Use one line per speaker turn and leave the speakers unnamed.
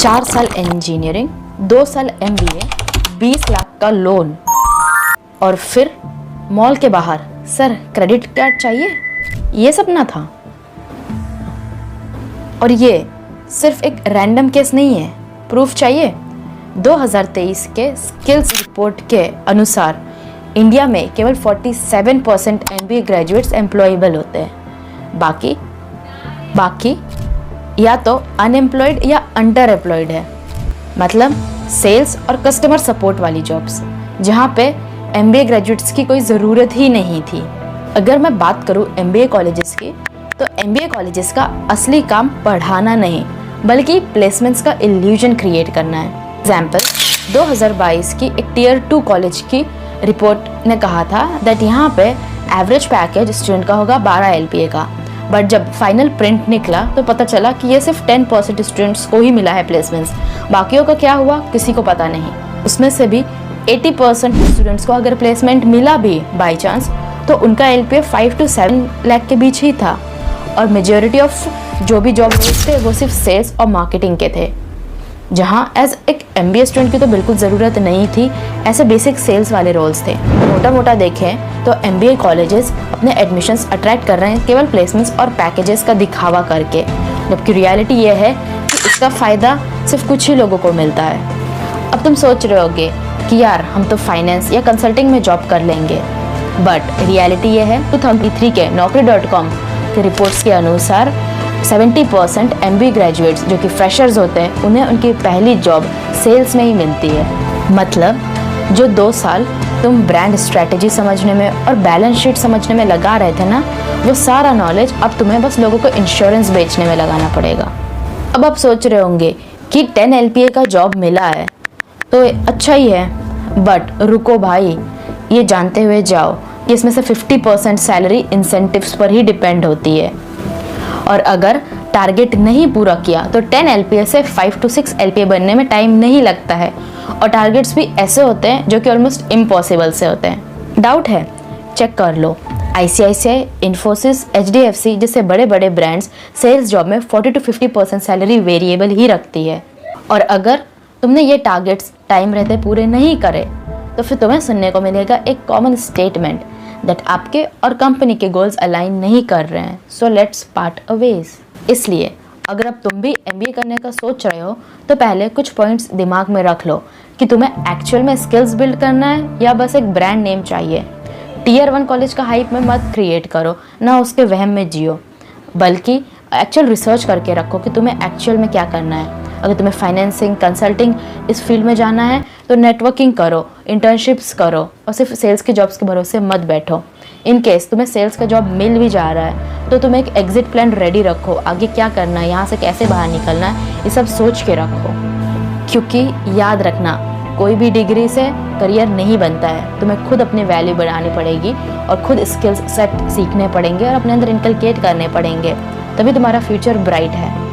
4 साल इंजीनियरिंग, 2 साल MBA, 20 लाख का लोन और फिर मॉल के बाहर सर क्रेडिट कार्ड चाहिए, ये सपना था। और ये सिर्फ एक रैंडम केस नहीं है, प्रूफ चाहिए। 2023 के स्किल्स रिपोर्ट के अनुसार इंडिया में केवल 47% MBA ग्रेजुएट्स एम्प्लॉयबल होते हैं। बाकी या तो अनएम्प्लॉयड या अंडर एम्प्लॉयड है, मतलब सेल्स और कस्टमर सपोर्ट वाली जॉब्स जहाँ पे MBA ग्रेजुएट्स की कोई ज़रूरत ही नहीं थी। अगर मैं बात करूँ MBA कॉलेजेस की, तो MBA कॉलेजेस का असली काम पढ़ाना नहीं बल्कि प्लेसमेंट्स का इल्यूजन क्रिएट करना है। एग्जाम्पल 2022 की एक टियर 2 कॉलेज की रिपोर्ट ने कहा था दैट यहाँ पे एवरेज पैकेज स्टूडेंट का होगा 12 LPA का, बट जब फाइनल प्रिंट निकला तो पता चला कि ये सिर्फ 10% स्टूडेंट्स को ही मिला है प्लेसमेंट्स। बाकियों का क्या हुआ किसी को पता नहीं। उसमें से भी 80% स्टूडेंट्स को अगर प्लेसमेंट मिला भी बाई चांस, तो उनका LPA 5 to 7 लाख के बीच ही था और मेजॉरिटी ऑफ जो भी जॉब रोल्स थे वो सिर्फ सेल्स और मार्केटिंग के थे, जहाँ एज एक MBA स्टूडेंट की तो बिल्कुल ज़रूरत नहीं थी, ऐसे बेसिक सेल्स वाले रोल्स थे। मोटा देखें तो MBA कॉलेजेस अपने एडमिशन्स अट्रैक्ट कर रहे हैं केवल प्लेसमेंट्स और पैकेजेस का दिखावा करके, जबकि रियलिटी ये है कि इसका फ़ायदा सिर्फ कुछ ही लोगों को मिलता है। अब तुम सोच रहे होगे कि यार हम तो फाइनेंस या कंसल्टिंग में जॉब कर लेंगे, बट रियलिटी ये है 2023 के Naukri.com के रिपोर्ट्स के अनुसार 70% MBA ग्रेजुएट्स जो कि फ्रेशर्स होते हैं उन्हें उनकी पहली जॉब सेल्स में ही मिलती है। मतलब जो 2 साल तुम ब्रांड स्ट्रेटेजी समझने में और बैलेंस शीट समझने में लगा रहे थे ना, वो सारा नॉलेज अब तुम्हें बस लोगों को इंश्योरेंस बेचने में लगाना पड़ेगा। अब आप सोच रहे होंगे कि 10 LPA का जॉब मिला है तो अच्छा ही है, बट रुको भाई, ये जानते हुए जाओ कि इसमें से 50% सैलरी इंसेंटिव्स पर ही डिपेंड होती है, और अगर टारगेट नहीं पूरा किया तो 10 LPA से 5 to 6 LPA बनने में टाइम नहीं लगता है, और टारगेट्स भी ऐसे होते हैं जो कि ऑलमोस्ट इम्पॉसिबल से होते हैं। डाउट है चेक कर लो, ICICI, इन्फोसिस, HDFC जैसे बड़े बड़े ब्रांड्स सेल्स जॉब में 40 to 50% सैलरी वेरिएबल ही रखती है, और अगर तुमने ये टारगेट्स टाइम रहते पूरे नहीं करे तो फिर तुम्हें सुनने को मिलेगा एक कॉमन स्टेटमेंट दैट आपके और कंपनी के गोल्स अलाइन नहीं कर रहे हैं, सो लेट्स पार्ट अवेज। इसलिए अगर अब तुम भी MBA करने का सोच रहे हो तो पहले कुछ पॉइंट्स दिमाग में रख लो कि तुम्हें एक्चुअल में स्किल्स बिल्ड करना है या बस एक ब्रांड नेम चाहिए। टियर 1 कॉलेज का हाइप में मत क्रिएट करो, ना उसके वहम में जियो, बल्कि एक्चुअल रिसर्च करके रखो कि तुम्हें एक्चुअल में क्या करना है। अगर तुम्हें फाइनेंसिंग, कंसल्टिंग इस फील्ड में जाना है तो नेटवर्किंग करो, इंटर्नशिप्स करो, और सिर्फ सेल्स के जॉब्स के भरोसे मत बैठो। इन केस तुम्हें सेल्स का जॉब मिल भी जा रहा है तो तुम एक एग्जिट प्लान रेडी रखो, आगे क्या करना है, यहाँ से कैसे बाहर निकलना है, ये सब सोच के रखो। क्योंकि याद रखना, कोई भी डिग्री से करियर नहीं बनता है, तुम्हें खुद अपनी वैल्यू बढ़ानी पड़ेगी और खुद स्किल्स सेट सीखने पड़ेंगे और अपने अंदर इनकलकेट करने पड़ेंगे, तभी तुम्हारा फ्यूचर ब्राइट है।